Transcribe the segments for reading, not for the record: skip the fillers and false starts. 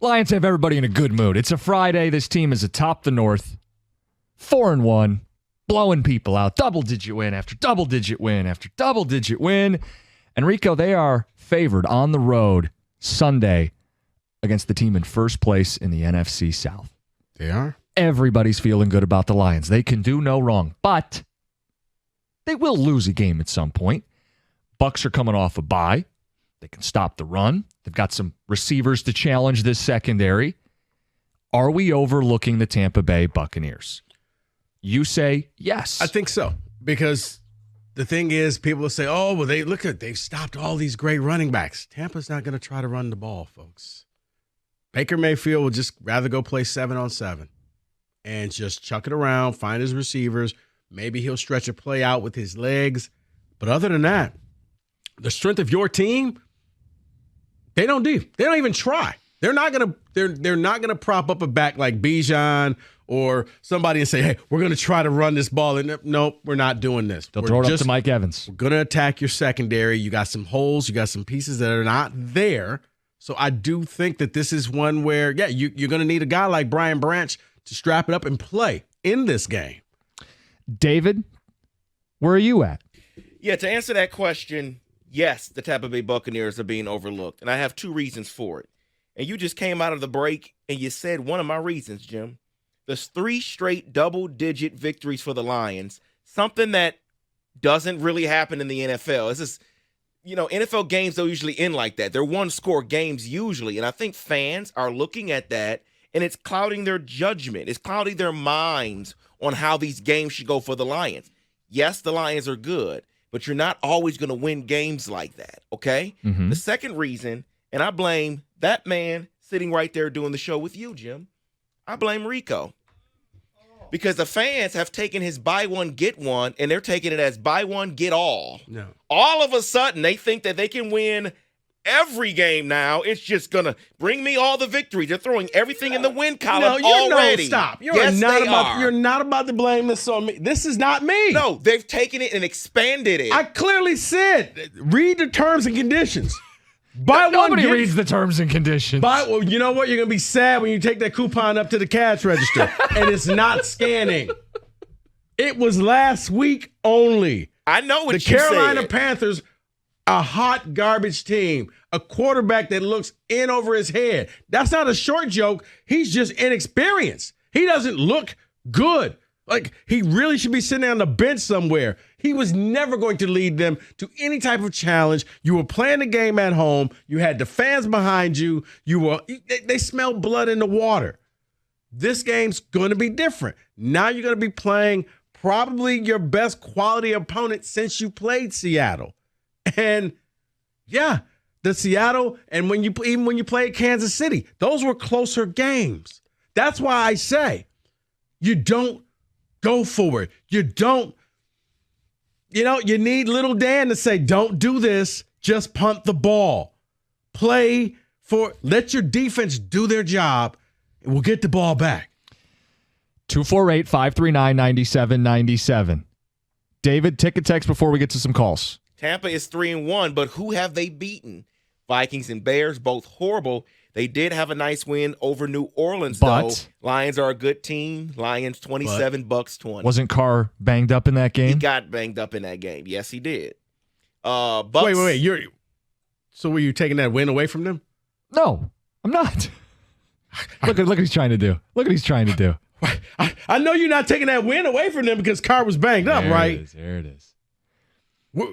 Lions have everybody in a good mood. It's a Friday. This team is atop the North. 4-1. Blowing people out. Double-digit win after double-digit win after double-digit win. And Rico, they are favored on the road Sunday against the team in first place in the NFC South. They are? Everybody's feeling good about the Lions. They can do no wrong, but they will lose a game at some point. Bucs are coming off a bye. They can stop the run. They've got some receivers to challenge this secondary. Are we overlooking the Tampa Bay Buccaneers? You say yes. I think so. Because the thing is, people will say, oh, well, they've stopped all these great running backs. Tampa's not going to try to run the ball, folks. Baker Mayfield will just rather go play 7-on-7 and just chuck it around, find his receivers. Maybe he'll stretch a play out with his legs. But other than that, the strength of your team, they don't even try. They're not gonna prop up a back like Bijan or somebody and say, hey, we're gonna try to run this ball. And nope, we're not doing this. They'll throw it up to Mike Evans. We're gonna attack your secondary. You got some holes, you got some pieces that are not there. So I do think that this is one where, yeah, you're gonna need a guy like Brian Branch to strap it up and play in this game. David, where are you at? Yeah, to answer that question, yes, the Tampa Bay Buccaneers are being overlooked, and I have two reasons for it. And you just came out of the break, and you said one of my reasons, Jim. There's 3 straight double-digit victories for the Lions, something that doesn't really happen in the NFL. This is, NFL games don't usually end like that. They're one-score games usually, and I think fans are looking at that, and it's clouding their judgment. It's clouding their minds on how these games should go for the Lions. Yes, the Lions are good, but you're not always going to win games like that, okay? Mm-hmm. The second reason, and I blame that man sitting right there doing the show with you, Jim. I blame Rico. Because the fans have taken his buy one, get one, and they're taking it as buy one, get all. No. All of a sudden, they think that they can win every game now. It's just going to bring me all the victories. They're throwing everything in the win column already. Stop. You're not about to blame this on me. This is not me. No, they've taken it and expanded it. I clearly said, read the terms and conditions. Nobody reads the terms and conditions. Well, you know what? You're going to be sad when you take that coupon up to the cash register and it's not scanning. It was last week only. I know what you said. The Carolina Panthers, a hot garbage team, a quarterback that looks in over his head. That's not a short joke. He's just inexperienced. He doesn't look good. Like, he really should be sitting on the bench somewhere. He was never going to lead them to any type of challenge. You were playing the game at home. You had the fans behind you. They smelled blood in the water. This game's going to be different. Now you're going to be playing probably your best quality opponent since you played Seattle. And, yeah, the Seattle, and even when you played Kansas City, those were closer games. That's why I say you don't go for it. You don't, you need little Dan to say, don't do this. Just punt the ball. Let your defense do their job, and we'll get the ball back. 248-539-9797. David, ticket text before we get to some calls. Tampa is 3-1, but who have they beaten? Vikings and Bears, both horrible. They did have a nice win over New Orleans, though. Lions are a good team. Lions 27, Bucks 20. Wasn't Carr banged up in that game? He got banged up in that game. Yes, he did. Bucks, wait. So were you taking that win away from them? No, I'm not. Look what he's trying to do. Look what he's trying to do. I know you're not taking that win away from them because Carr was banged up, right? There it is.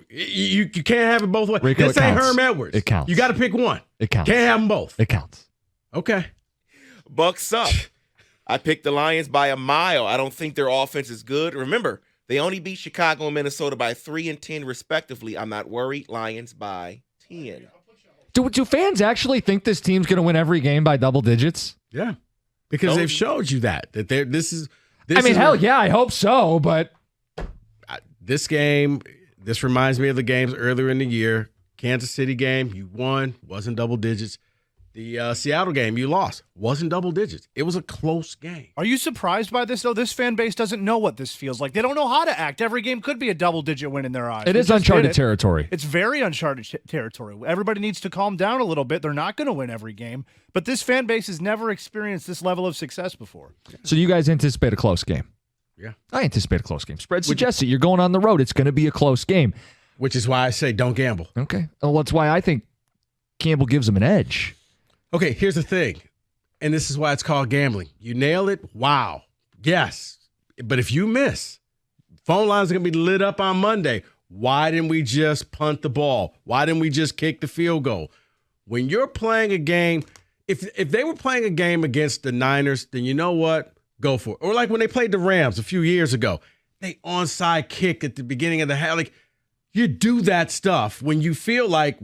You can't have it both ways. Rico, this ain't Herm Edwards. It counts. You got to pick one. It counts. Can't have them both. It counts. Okay. Bucks suck. I picked the Lions by a mile. I don't think their offense is good. Remember, they only beat Chicago and Minnesota by 3 and 10 respectively. I'm not worried. Lions by 10. Do fans actually think this team's going to win every game by double digits? Yeah. Because they've showed you that this is. I hope so, but this game. This reminds me of the games earlier in the year. Kansas City game, you won, wasn't double digits. The Seattle game you lost wasn't double digits. It was a close game. Are you surprised by this, though? This fan base doesn't know what this feels like. They don't know how to act. Every game could be a double-digit win in their eyes. It is uncharted territory. It's very uncharted territory. Everybody needs to calm down a little bit. They're not going to win every game. But this fan base has never experienced this level of success before. So you guys anticipate a close game? Yeah. I anticipate a close game. Spread suggests it. You're going on the road. It's going to be a close game. Which is why I say don't gamble. Okay. Well, that's why I think Campbell gives them an edge. Okay, here's the thing, and this is why it's called gambling. You nail it, wow, yes. But if you miss, phone lines are going to be lit up on Monday. Why didn't we just punt the ball? Why didn't we just kick the field goal? When you're playing a game, if they were playing a game against the Niners, then you know what? Go for it. Or like when they played the Rams a few years ago, they onside kick at the beginning of the half. Like, you do that stuff when you feel like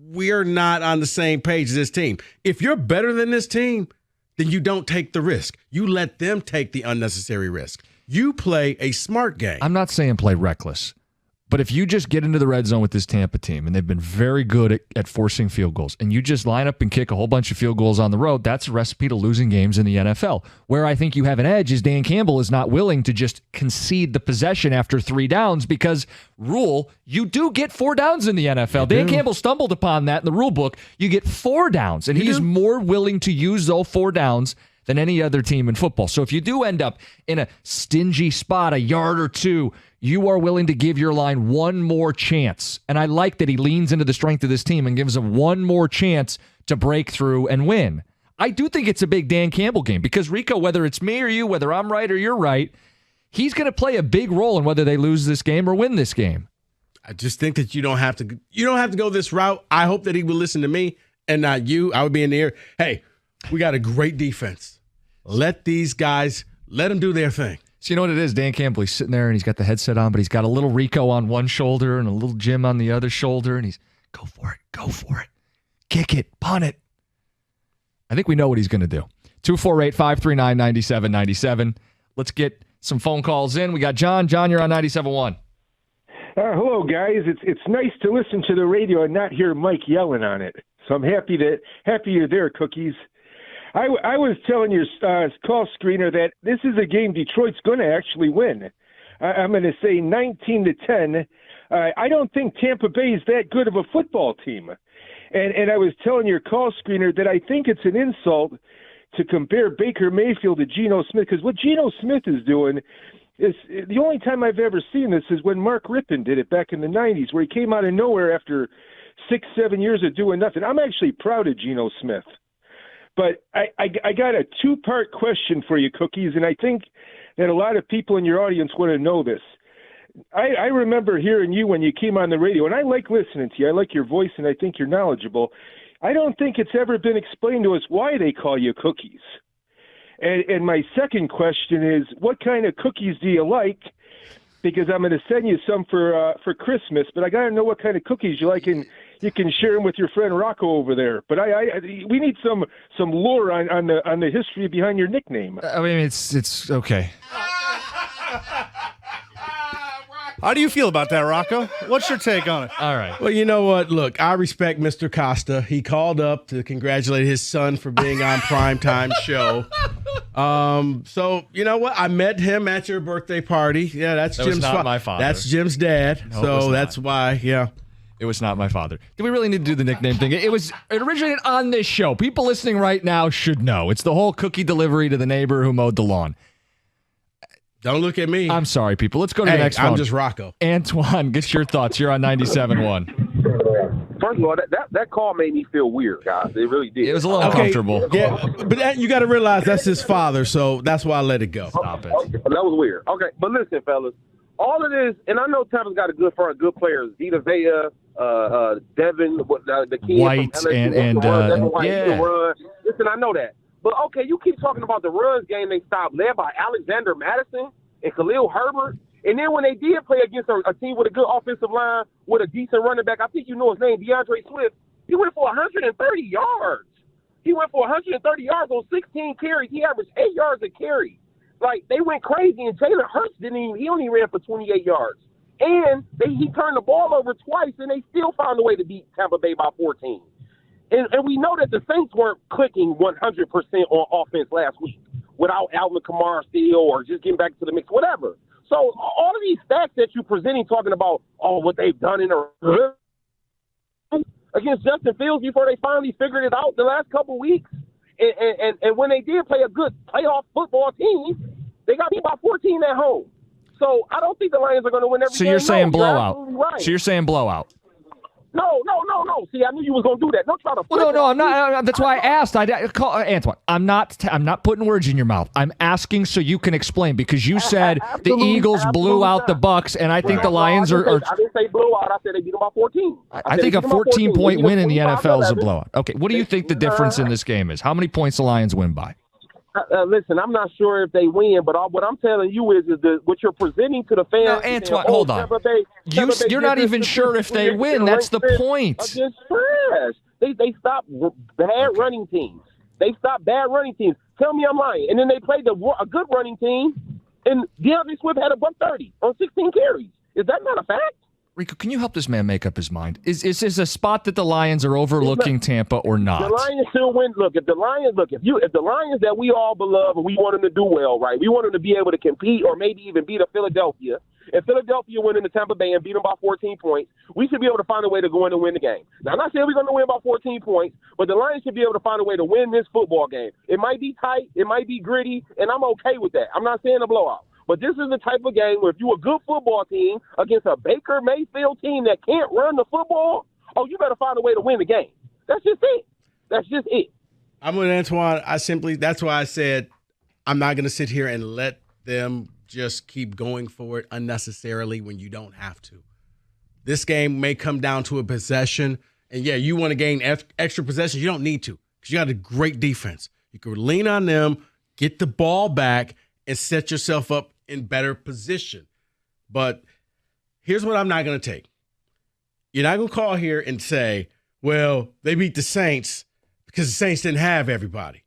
we're not on the same page as this team. If you're better than this team, then you don't take the risk. You let them take the unnecessary risk. You play a smart game. I'm not saying play reckless, but if you just get into the red zone with this Tampa team, and they've been very good at forcing field goals, and you just line up and kick a whole bunch of field goals on the road, that's a recipe to losing games in the NFL. Where I think you have an edge is Dan Campbell is not willing to just concede the possession after 3 downs because you do get 4 downs in the NFL. Dan Campbell stumbled upon that in the rule book. You get 4 downs, and he's more willing to use those 4 downs than any other team in football. So if you do end up in a stingy spot, a yard or 2, you are willing to give your line one more chance. And I like that he leans into the strength of this team and gives them one more chance to break through and win. I do think it's a big Dan Campbell game because, Rico, whether it's me or you, whether I'm right or you're right, he's going to play a big role in whether they lose this game or win this game. I just think that you don't have to go this route. I hope that he would listen to me and not you. I would be in the air. Hey, we got a great defense. Let these guys, let them do their thing. So you know what it is? Dan Campbell, he's sitting there and he's got the headset on, but he's got a little Rico on one shoulder and a little Jim on the other shoulder, and he's, go for it, kick it, punt it. I think we know what he's going to do. 248-539-9797. Let's get some phone calls in. We got John. John, you're on 97.1. Hello, guys. It's nice to listen to the radio and not hear Mike yelling on it. So I'm happy you're there, Cookies. I was telling your call screener that this is a game Detroit's going to actually win. I'm going to say 19-10. I don't think Tampa Bay is that good of a football team. And I was telling your call screener that I think it's an insult to compare Baker Mayfield to Geno Smith, because what Geno Smith is doing is the only time I've ever seen this is when Mark Rippon did it back in the 90s, where he came out of nowhere after 6-7 years of doing nothing. I'm actually proud of Geno Smith. But I got a 2-part question for you, Cookies, and I think that a lot of people in your audience want to know this. I remember hearing you when you came on the radio, and I like listening to you. I like your voice, and I think you're knowledgeable. I don't think it's ever been explained to us why they call you Cookies. And my second question is, what kind of cookies do you like? Because I'm going to send you some for Christmas, but I got to know what kind of cookies you like, and you can share them with your friend Rocco over there. But we need some lore on the history behind your nickname. I mean, it's okay. How do you feel about that, Rocco? What's your take on it? All right. Well, you know what? Look, I respect Mr. Costa. He called up to congratulate his son for being on Primetime show. So, you know what? I met him at your birthday party. Yeah, that's Jim's not my father. That's Jim's dad. No, so that's why, yeah. It was not my father. Do we really need to do the nickname thing? It originated on this show. People listening right now should know. It's the whole cookie delivery to the neighbor who mowed the lawn. Don't look at me. I'm sorry, people. Let's go to the next phone. I'm just Rocco. Antoine, get your thoughts. You're on 97.1. First of all, that call made me feel weird, guys. It really did. It was a little uncomfortable. Yeah, but you got to realize that's his father, so that's why I let it go. Stop it. Okay, that was weird. Okay, but listen, fellas. All of this, and I know Tampa's got a good players, Vita Vea, Devin, the kid White, from LSU, and White, yeah. Run. Listen, I know that. But, okay, you keep talking about the runs game they stopped, led by Alexander Madison and Khalil Herbert. And then when they did play against a team with a good offensive line, with a decent running back, I think you know his name, DeAndre Swift, he went for 130 yards. He went for 130 yards on 16 carries. He averaged 8 yards a carry. Like, they went crazy, and Jalen Hurts he only ran for 28 yards. And he turned the ball over twice, and they still found a way to beat Tampa Bay by 14. And we know that the Saints weren't clicking 100% on offense last week without Alvin Kamara still or just getting back to the mix, whatever. So all of these stats that you're presenting talking about, what they've done in a against Justin Fields before they finally figured it out the last couple weeks. And when they did play a good playoff football team, they got beat by 14 at home. So I don't think the Lions are going to win every game. So you're saying blowout. Right. So you're saying blowout. No. See, I knew you was going to do that. Don't try to. Well, no, I'm not. That's why I asked. Antoine, I'm not putting words in your mouth. I'm asking so you can explain because you said the Eagles blew out the Bucks, and I think the Lions are. I didn't say blowout. I said they beat them by 14. I think a 14-point win in the NFL is a blowout. Okay, what do you think the difference in this game is? How many points the Lions win by? Listen, I'm not sure if they win, but what I'm telling you is what you're presenting to the fans. No, Antoine, hold on. You're not even sure if they win. That's the point. Against trash. They stopped bad running teams. They stopped bad running teams. Tell me I'm lying. And then they played a good running team, and DeAndre Swift had a $130 on 16 carries. Is that not a fact? Rico, can you help this man make up his mind? Is this a spot that the Lions are overlooking Tampa or not? The Lions still win. Look, if the Lions that we all beloved and we want them to do well, right? We want them to be able to compete or maybe even beat a Philadelphia. If Philadelphia win into Tampa Bay and beat them by 14 points, we should be able to find a way to go in and win the game. Now, I'm not saying we're going to win by 14 points, but the Lions should be able to find a way to win this football game. It might be tight, it might be gritty, and I'm okay with that. I'm not saying a blowout. But this is the type of game where if you're a good football team against a Baker Mayfield team that can't run the football, you better find a way to win the game. That's just it. I'm with Antoine. That's why I said I'm not going to sit here and let them just keep going for it unnecessarily when you don't have to. This game may come down to a possession. And, yeah, you want to gain extra possessions. You don't need to because you got a great defense. You can lean on them, get the ball back, and set yourself up in better position. But here's what I'm not going to take. You're not going to call here and say, well, they beat the Saints because the Saints didn't have everybody.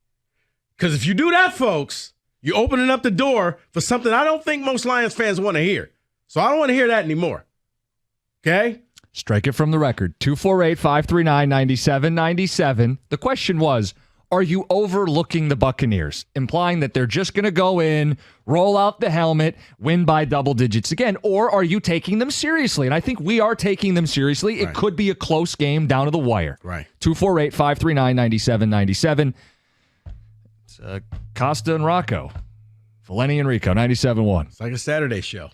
Because if you do that, folks, you're opening up the door for something I don't think most Lions fans want to hear. So I don't want to hear that anymore. Okay? Strike it from the record. 248-539-9797. The question was, are you overlooking the Buccaneers, implying that they're just going to go in, roll out the helmet, win by double digits again? Or are you taking them seriously? And I think we are taking them seriously. Right. It could be a close game down to the wire. Right. 248-539-9797. It's Costa and Rocco. Valenti and Rico, 97.1. It's like a Saturday show.